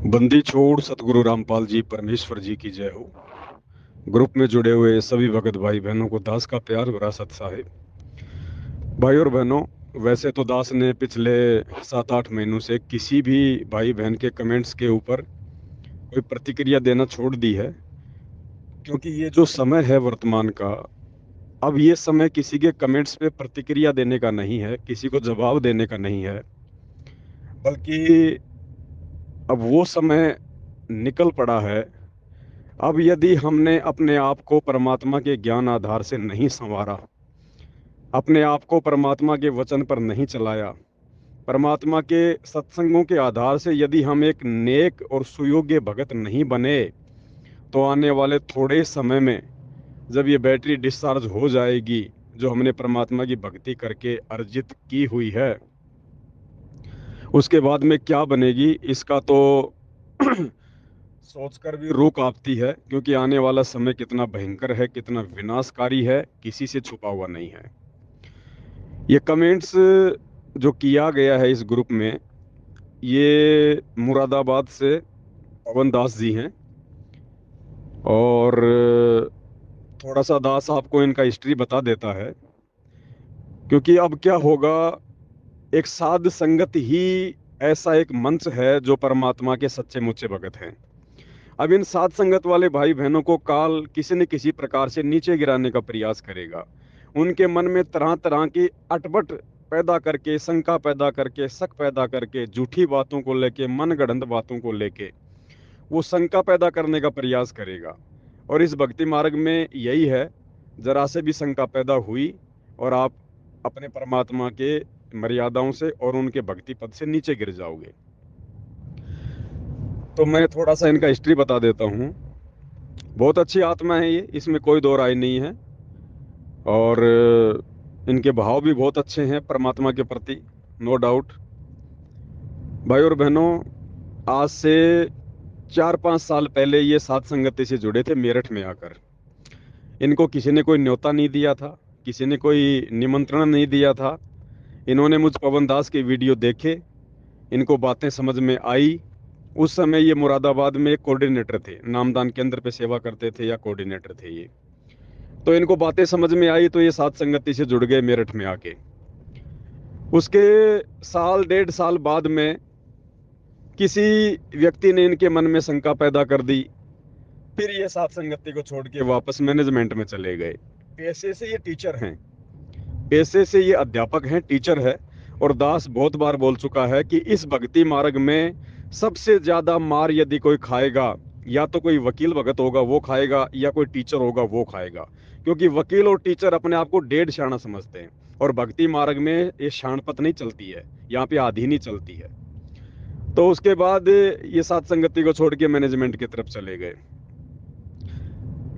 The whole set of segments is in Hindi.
बंदी छोड़ सतगुरु रामपाल जी परमेश्वर जी की जय हो। ग्रुप में जुड़े हुए सभी भगत भाई बहनों को दास का प्यार भरा सत साहिब। भाई और बहनों, वैसे तो दास ने पिछले 7-8 महीनों से किसी भी भाई बहन के कमेंट्स के ऊपर कोई प्रतिक्रिया देना छोड़ दी है, क्योंकि ये जो समय है वर्तमान का, अब ये समय किसी के कमेंट्स पे प्रतिक्रिया देने का नहीं है, किसी को जवाब देने का नहीं है, बल्कि अब वो समय निकल पड़ा है। अब यदि हमने अपने आप को परमात्मा के ज्ञान आधार से नहीं संवारा, अपने आप को परमात्मा के वचन पर नहीं चलाया, परमात्मा के सत्संगों के आधार से यदि हम एक नेक और सुयोग्य भगत नहीं बने, तो आने वाले थोड़े समय में जब ये बैटरी डिस्चार्ज हो जाएगी, जो हमने परमात्मा की भक्ति करके अर्जित की हुई है, उसके बाद में क्या बनेगी, इसका तो सोचकर भी रूह कांपती है, क्योंकि आने वाला समय कितना भयंकर है, कितना विनाशकारी है, किसी से छुपा हुआ नहीं है। ये कमेंट्स जो किया गया है इस ग्रुप में, ये मुरादाबाद से पवन दास जी हैं। और थोड़ा सा दास आपको इनका हिस्ट्री बता देता है, क्योंकि अब क्या होगा, एक साध संगत ही ऐसा एक मंच है जो परमात्मा के सच्चे मुच्चे भगत हैं। अब इन साध संगत वाले भाई बहनों को काल किसी न किसी प्रकार से नीचे गिराने का प्रयास करेगा। उनके मन में तरह तरह की अटपट पैदा करके, शंका पैदा करके, शक पैदा करके, झूठी बातों को लेके, मनगढ़ंत बातों को लेके वो शंका पैदा करने का प्रयास करेगा। और इस भक्ति मार्ग में यही है, जरा से भी शंका पैदा हुई और आप अपने परमात्मा के मर्यादाओं से और उनके भक्ति पद से नीचे गिर जाओगे। तो मैं थोड़ा सा इनका हिस्ट्री बता देता हूँ। बहुत अच्छी आत्मा है ये, इसमें कोई दो राय नहीं है। और इनके भाव भी बहुत अच्छे हैं परमात्मा के प्रति, नो डाउट। भाई और बहनों, आज से 4-5 साल पहले ये साध संगति से जुड़े थे मेरठ में आकर। इनको किसी ने कोई न्योता नहीं दिया था, किसी ने कोई निमंत्रण नहीं दिया था। इन्होंने मुझ पवन दास के वीडियो देखे, इनको बातें समझ में आई। उस समय ये मुरादाबाद में एक कोऑर्डिनेटर थे, नामदान केंद्र पे सेवा करते थे या कोऑर्डिनेटर थे ये। तो इनको बातें समझ में आई तो ये साध संगति से जुड़ गए मेरठ में आके। उसके साल 1.5 साल बाद में किसी व्यक्ति ने इनके मन में शंका पैदा कर दी। फिर ये साध संगति को छोड़ के वापस मैनेजमेंट में चले गए। पेशे से ये टीचर हैं, पेशे से ये अध्यापक हैं, टीचर है। और दास बहुत बार बोल चुका है कि इस भक्ति मार्ग में सबसे ज्यादा मार यदि कोई खाएगा, या तो कोई वकील भगत होगा वो खाएगा, या कोई टीचर होगा वो खाएगा। क्योंकि वकील और टीचर अपने आप को डेढ़ शाना समझते हैं, और भक्ति मार्ग में ये शानपत नहीं चलती है, यहाँ पे आधी नहीं चलती है। तो उसके बाद ये साध संगति को छोड़ के मैनेजमेंट की तरफ चले गए।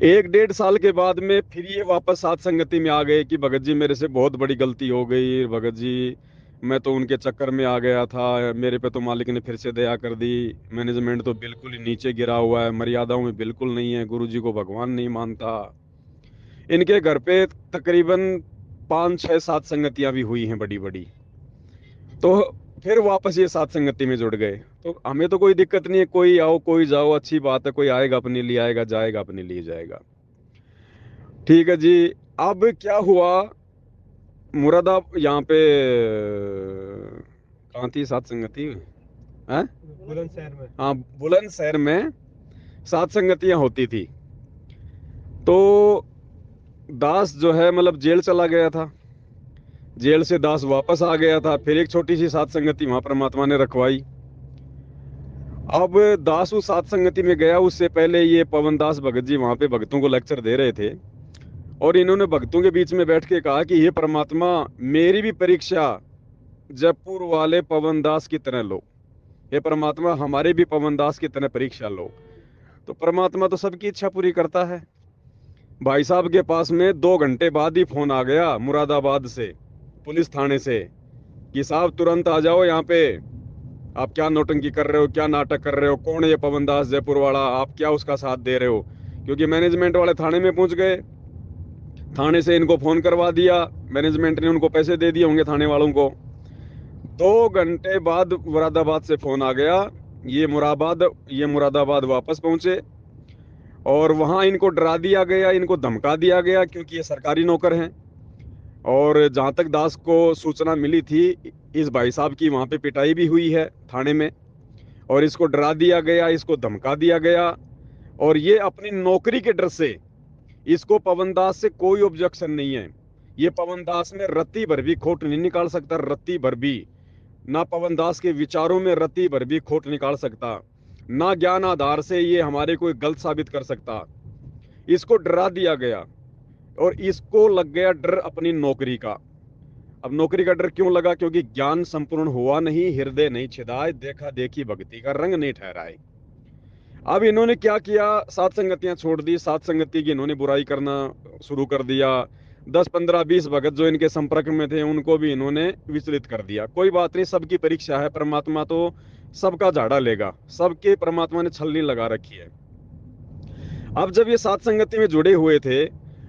1-1.5 साल के बाद में फिर ये वापस साध संगति में आ गए कि भगत जी मेरे से बहुत बड़ी गलती हो गई, भगत जी मैं तो उनके चक्कर में आ गया था, मेरे पे तो मालिक ने फिर से दया कर दी, मैनेजमेंट तो बिल्कुल ही नीचे गिरा हुआ है, मर्यादाओं में बिल्कुल नहीं है, गुरुजी को भगवान नहीं मानता। इनके घर पे तकरीबन 5-6-7 संगतियां भी हुई हैं बड़ी बड़ी। तो फिर वापस ये साथ संगति में जुड़ गए। तो हमें तो कोई दिक्कत नहीं है, कोई आओ कोई जाओ, अच्छी बात है, कोई आएगा अपने लिए आएगा, जाएगा अपने लिए जाएगा, ठीक है जी। अब क्या हुआ, मुरादा यहाँ पे कहाँ थी सात संगति है, बुलंदशहर में। हाँ बुलंदशहर में सात संगतियां होती थी। तो दास जो है मतलब जेल चला गया था, जेल से दास वापस आ गया था, फिर एक छोटी सी सात संगति वहां परमात्मा ने रखवाई। अब दास उस सात संगति में गया, उससे पहले ये पवन दास भगत जी वहां पे भक्तों को लेक्चर दे रहे थे। और इन्होंने भक्तों के बीच में बैठ के कहा कि ये परमात्मा, मेरी भी परीक्षा जयपुर वाले पवन दास की तरह लो, हे परमात्मा हमारे भी पवन दास की तरह परीक्षा लो। तो परमात्मा तो सबकी इच्छा पूरी करता है। भाई साहब के पास में 2 घंटे बाद ही फोन आ गया मुरादाबाद से, पुलिस थाने से, कि साहब तुरंत आ जाओ यहाँ पे, आप क्या नौटंकी कर रहे हो, क्या नाटक कर रहे हो, कौन है ये पवन दास जयपुर वाला, आप क्या उसका साथ दे रहे हो। क्योंकि मैनेजमेंट वाले थाने में पहुंच गए, थाने से इनको फोन करवा दिया, मैनेजमेंट ने उनको पैसे दे दिए होंगे थाने वालों को। 2 घंटे बाद मुरादाबाद से फोन आ गया ये मुरादाबाद वापस पहुंचे और वहां इनको डरा दिया गया, इनको धमका दिया गया, क्योंकि ये सरकारी नौकर हैं। और जहां तक दास को सूचना मिली थी, इस भाई साहब की वहां पे पिटाई भी हुई है थाने में, और इसको डरा दिया गया, इसको धमका दिया गया। और ये अपनी नौकरी के डर से, इसको पवन दास से कोई ऑब्जेक्शन नहीं है। ये पवन दास में रत्ती भर भी खोट नहीं निकाल सकता, रत्ती भर भी ना पवन दास के विचारों में रत्ती भर भी खोट निकाल सकता, ना ज्ञान आधार से ये हमारे को गलत साबित कर सकता। इसको डरा दिया गया और इसको लग गया डर अपनी नौकरी का। अब नौकरी का डर क्यों लगा? क्योंकि ज्ञान संपूर्ण हुआ नहीं, हृदय नहीं छिदाए, देखा देखी भक्ति का रंग नहीं ठहराए। अब इन्होंने क्या किया? सात संगतियां छोड़ दी, सात संगति की इन्होंने बुराई करना शुरू कर दिया। 10 15 20 भगत जो इनके संपर्क में थे उनको भी इन्होंने विचलित कर दिया। कोई बात नहीं, सबकी परीक्षा है, परमात्मा तो सबका झाड़ा लेगा, सबके परमात्मा ने छलनी लगा रखी है। अब जब ये सात संगति में जुड़े हुए थे,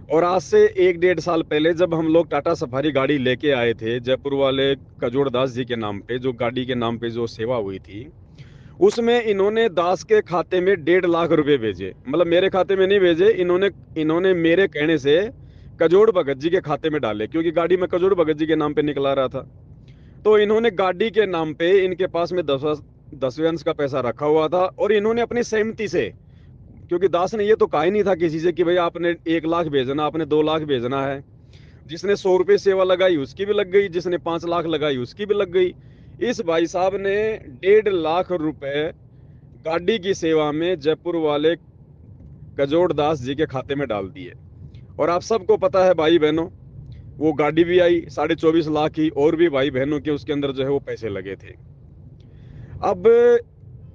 और आज से 1 डेढ़ साल पहले जब हम लोग टाटा सफारी गाड़ी लेके आए थे जयपुर वाले कजोड़ दास जी के नाम पे, जो गाड़ी के नाम पे जो सेवा हुई थी, उसमें इन्होंने दास के खाते में 1.5 लाख रुपए भेजे। मतलब मेरे खाते में नहीं भेजे, इन्होंने मेरे कहने से कजोड़ भगत जी के खाते में डाले, क्योंकि गाड़ी में कजोड़ भगत जी के नाम पे निकला रहा था। तो इन्होंने गाड़ी के नाम पे, इनके पास में 10वें अंश का पैसा रखा हुआ था, और इन्होंने अपनी सहमति से, क्योंकि दास ने ये तो कहा ही नहीं था किसी से कि भाई आपने 1 लाख भेजना, आपने 2 लाख भेजना है। जिसने 100 रुपये सेवा लगाई उसकी भी लग गई, जिसने 5 लाख लगाई उसकी भी लग गई। इस भाई साहब ने 1.5 लाख रुपए गाड़ी की सेवा में जयपुर वाले कजोड़ दास जी के खाते में डाल दिए। और आप सबको पता है भाई बहनों, वो गाड़ी भी आई 24.5 लाख की, और भी भाई बहनों के उसके अंदर जो है वो पैसे लगे थे। अब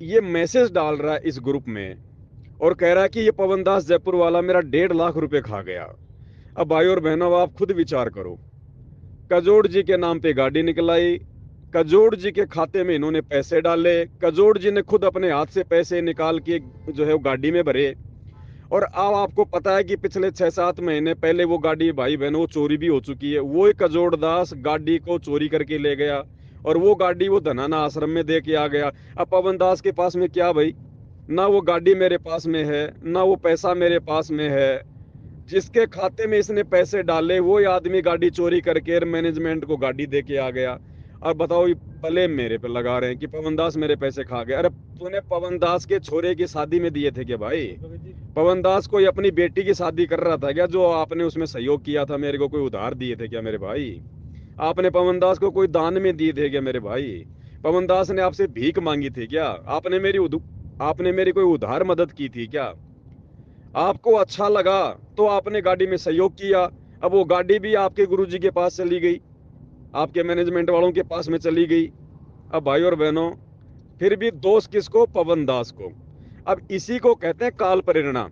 ये मैसेज डाल रहा है इस ग्रुप में और कह रहा है कि ये पवन दास जयपुर वाला मेरा 1.5 लाख रुपए खा गया। अब भाई और बहनों, आप खुद विचार करो, कजोड़ जी के नाम पे गाड़ी निकलाई, कजोड़ जी के खाते में इन्होंने पैसे डाले, कजोड़ जी ने खुद अपने हाथ से पैसे निकाल के जो है वो गाड़ी में भरे। और अब आपको पता है कि पिछले 6-7 महीने पहले वो गाड़ी भाई बहनों वो चोरी भी हो चुकी है। वो कजोड़ दास गाड़ी को चोरी करके ले गया, और वो गाड़ी वो धनाना आश्रम में दे के आ गया। अब पवन दास के पास में क्या भाई? ना वो गाड़ी मेरे पास में है, ना वो पैसा मेरे पास में है। जिसके खाते में इसने पैसे डाले वो आदमी गाड़ी चोरी करके मैनेजमेंट को गाड़ी दे के आ गया। अब बताओ, ये ब्लेम मेरे पे लगा रहे हैं कि पवन दास मेरे पैसे खा गया। अरे तूने पवन दास के छोरे की शादी में दिए थे क्या भाई? पवन दास कोई अपनी बेटी की शादी कर रहा था क्या, जो आपने उसमें सहयोग किया था? मेरे को कोई उधार दिए थे क्या मेरे भाई? आपने पवन दास को कोई दान में दिए थे क्या मेरे भाई? पवन दास ने आपसे भीख मांगी थी क्या? आपने मेरी कोई उधार मदद की थी क्या? आपको अच्छा लगा तो आपने गाड़ी में सहयोग किया। अब वो गाड़ी भी आपके गुरुजी के पास चली गई, आपके मैनेजमेंट वालों के पास में चली गई। अब भाई और बहनों, फिर भी दोष किसको? पवन दास को। अब इसी को कहते हैं काल प्रेरणा।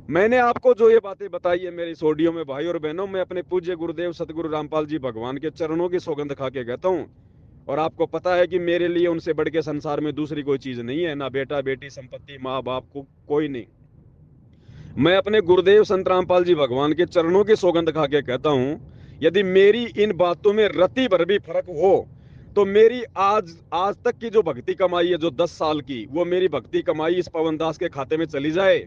मैंने आपको जो ये बातें बताई है मेरे इस ऑडियो में, भाई और बहनों, मैं अपने पूज्य गुरुदेव सतगुरु रामपाल जी भगवान के चरणों की सौगंध खा के कहता हूँ। और आपको पता है कि मेरे लिए उनसे बढ़ के संसार में दूसरी कोई चीज नहीं है, ना बेटा बेटी संपत्ति माँ बाप को, कोई नहीं। मैं अपने गुरुदेव संत रामपाल जी भगवान के चरणों की सौगंध खा के कहता हूं, यदि मेरी इन बातों में रत्ती भर भी फर्क हो तो मेरी आज आज तक की जो भक्ति कमाई है, जो 10 साल की, वो मेरी भक्ति कमाई इस पवन दास के खाते में चली जाए।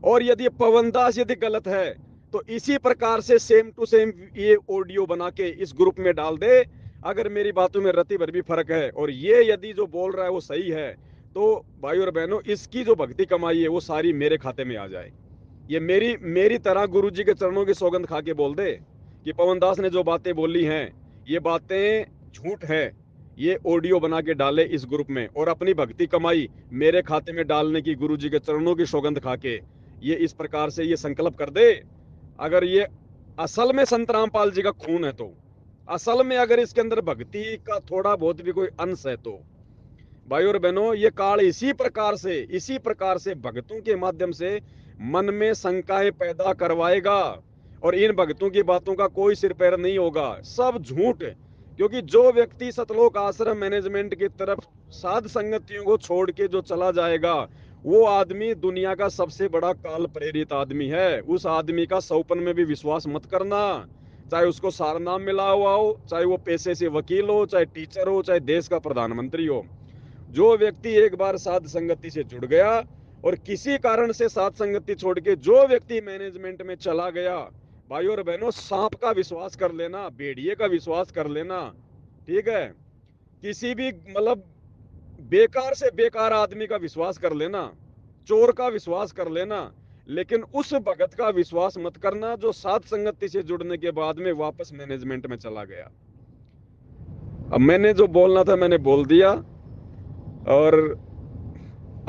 और यदि पवन दास यदि गलत है तो इसी प्रकार से सेम टू सेम ये ऑडियो बना के इस ग्रुप में डाल दे। अगर मेरी बातों में रत्ती भर भी फर्क है और ये यदि जो बोल रहा है वो सही है, तो भाई और बहनों, इसकी जो भक्ति कमाई है वो सारी मेरे खाते में आ जाए। ये मेरी तरह गुरु जी के चरणों की सौगंध खा के बोल दे कि पवन दास ने जो बातें बोली हैं ये बातें झूठ है, ये ऑडियो बना के डाले इस ग्रुप में, और अपनी भक्ति कमाई मेरे खाते में डालने की गुरु जी के चरणों की सौगंध खा के ये इस प्रकार से ये संकल्प कर दे। अगर ये असल में संत रामपाल जी का खून है, तो असल में अगर इसके अंदर भक्ति का थोड़ा बहुत भी कोई अंश है, तो भाई और बहनों, ये काल इसी प्रकार से भक्तों के माध्यम से मन में शंकाएं पैदा करवाएगा। और इन भक्तों की बातों का कोई सिर पैर नहीं होगा, सब झूठ। क्योंकि जो व्यक्ति सतलोक आश्रम मैनेजमेंट की तरफ साध संगतियों को छोड़ के जो चला जाएगा, वो आदमी दुनिया का सबसे बड़ा काल प्रेरित आदमी है। उस आदमी का सौपन में भी विश्वास मत करना, चाहे उसको सारा नाम मिला हुआ हो, चाहे वो पैसे से वकील हो, चाहे टीचर हो, चाहे देश का प्रधानमंत्री हो। जो व्यक्ति एक बार साध संगति से जुड़ गया और किसी कारण से साध संगति छोड़ के जो व्यक्ति मैनेजमेंट में चला गया, भाई और बहनों, सांप का विश्वास कर लेना, भेड़िए का विश्वास कर लेना, ठीक है, किसी भी मतलब बेकार से बेकार आदमी का विश्वास कर लेना, चोर का विश्वास कर लेना, लेकिन उस भगत का विश्वास मत करना जो साध संगति से जुड़ने के बाद में वापस मैनेजमेंट में चला गया। अब मैंने जो बोलना था मैंने बोल दिया, और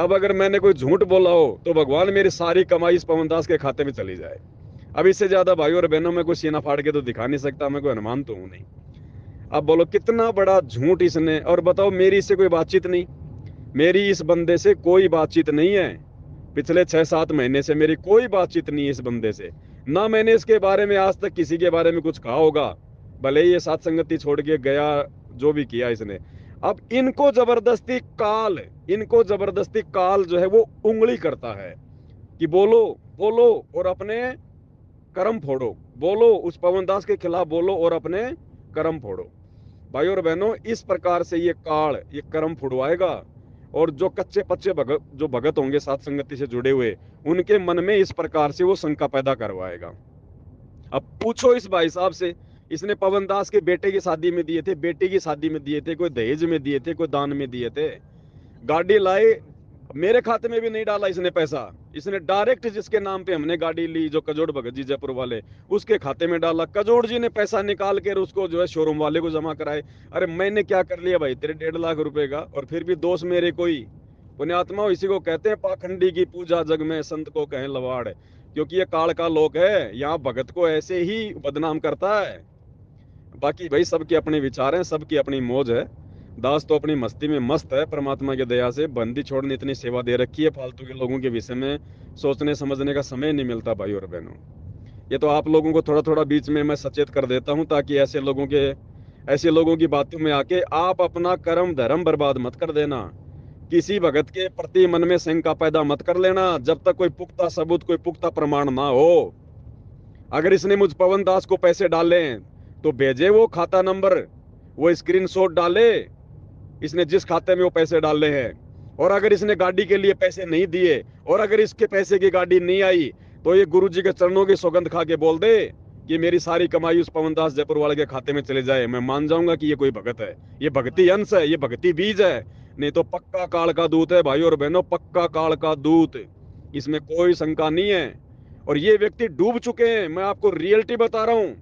अब अगर मैंने कोई झूठ बोला हो तो भगवान मेरी सारी कमाई इस पवनदास के खाते में चली जाए। अब इससे ज्यादा भाई और बहनों में कोई सीना फाड़ के तो दिखा नहीं सकता, मैं कोई हनुमान तो हूं नहीं। अब बोलो कितना बड़ा झूठ इसने, और बताओ मेरी इससे कोई बातचीत नहीं, मेरी इस बंदे से कोई बातचीत नहीं है, पिछले 6-7 महीने से मेरी कोई बातचीत नहीं है इस बंदे से, ना मैंने इसके बारे में आज तक किसी के बारे में कुछ कहा होगा, भले ही ये साथ संगति छोड़ के गया, जो भी किया इसने। अब इनको जबरदस्ती काल जो है वो उंगली करता है कि बोलो बोलो और अपने कर्म फोड़ो, बोलो उस पवनदास के खिलाफ बोलो और अपने कर्म फोड़ो। भाई और बहनों, इस प्रकार से ये काल ये कर्म फुड़वाएगा, और जो कच्चे पच्चे जो भगत होंगे साथ संगति से जुड़े हुए, उनके मन में इस प्रकार से वो शंका पैदा करवाएगा। अब पूछो इस भाई साहब से, इसने पवनदास के बेटे की शादी में दिए थे, बेटी की शादी में दिए थे, कोई दहेज में दिए थे, कोई दान में दिए थे, गाड़ी लाए, मेरे खाते में भी नहीं डाला इसने पैसा, इसने डायरेक्ट जिसके नाम पे हमने गाड़ी ली, जो कजोड़ भगत जी जयपुर वाले, उसके खाते में डाला, कजोड़ जी ने पैसा निकाल कर उसको जो है शोरूम वाले को जमा कराए। अरे मैंने क्या कर लिया भाई तेरे 1.5 लाख रुपए का, और फिर भी दोस्त मेरे कोई पुण्यात्मा, इसी को कहते हैं पाखंडी की पूजा जग में संत को कहें लवाड़, क्योंकि ये काल का लोक है, यहाँ भगत को ऐसे ही बदनाम करता है। बाकी भाई सबके अपने विचार हैं, सबकी अपनी मौज है, दास तो अपनी मस्ती में मस्त है, परमात्मा की दया से बंदी छोड़ने इतनी सेवा दे रखी है, फालतू के लोगों के विषय में सोचने समझने का समय नहीं मिलता भाई और बहनों। ये तो आप लोगों को थोड़ा थोड़ा बीच में मैं सचेत कर देता हूं, ताकि ऐसे लोगों की बातों में आके आप अपना कर्म धर्म बर्बाद मत कर देना, किसी भगत के प्रति मन में शंका पैदा मत कर लेना, जब तक कोई पुख्ता सबूत कोई पुख्ता प्रमाण ना हो। अगर इसने मुझ पवन दास को पैसे डाले तो भेजे वो खाता नंबर, वो स्क्रीनशॉट डाले इसने जिस खाते में वो पैसे डाले हैं, और अगर इसने गाड़ी के लिए पैसे नहीं दिए, और अगर इसके पैसे की गाड़ी नहीं आई, तो ये गुरुजी के चरणों की सौगंध खा के बोल दे कि मेरी सारी कमाई उस पवनदास जयपुर वाले के खाते में चले जाए, मैं मान जाऊंगा कि ये कोई भगत है, ये भक्ति अंश है, ये भक्ति बीज है, नहीं तो पक्का काल का दूत है भाई और बहनों, पक्का काल का दूत, इसमें कोई शंका नहीं है। और ये व्यक्ति डूब चुके हैं, मैं आपको रियलिटी बता रहा हूं,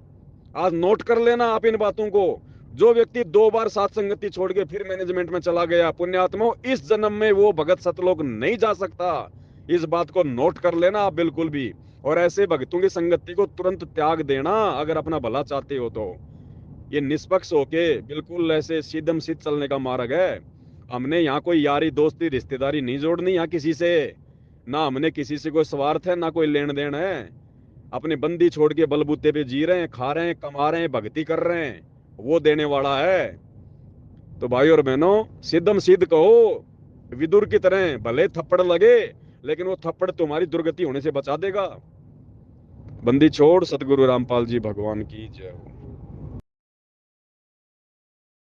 आज नोट कर लेना आप इन बातों को। जो व्यक्ति 2 बार साथ संगति छोड़ के फिर मैनेजमेंट में चला गया, पुण्यात्मा, इस जन्म में वो भगत सतलोक नहीं जा सकता, इस बात को नोट कर लेना आप बिल्कुल भी। और ऐसे भक्तों की संगति को तुरंत त्याग देना अगर अपना भला चाहते हो तो। ये निष्पक्ष होके बिल्कुल ऐसे सीधम सीध चलने का मार्ग है। हमने यहाँ कोई यारी दोस्ती रिश्तेदारी नहीं जोड़नी यहाँ किसी से, ना हमने किसी से कोई स्वार्थ है, ना कोई लेन देन है। अपने बंदी छोड़ के बलबूते पे जी रहे हैं, खा रहे हैं, कमा रहे हैं, भक्ति कर रहे हैं, वो देने वाला है। तो भाई और बहनों, सिद्धम सिद्ध कहो, विदुर की तरह भले थप्पड़ लगे, लेकिन वो थप्पड़ तुम्हारी दुर्गति होने से बचा देगा। बंदी छोड़ सतगुरु रामपाल जी भगवान की जय हो।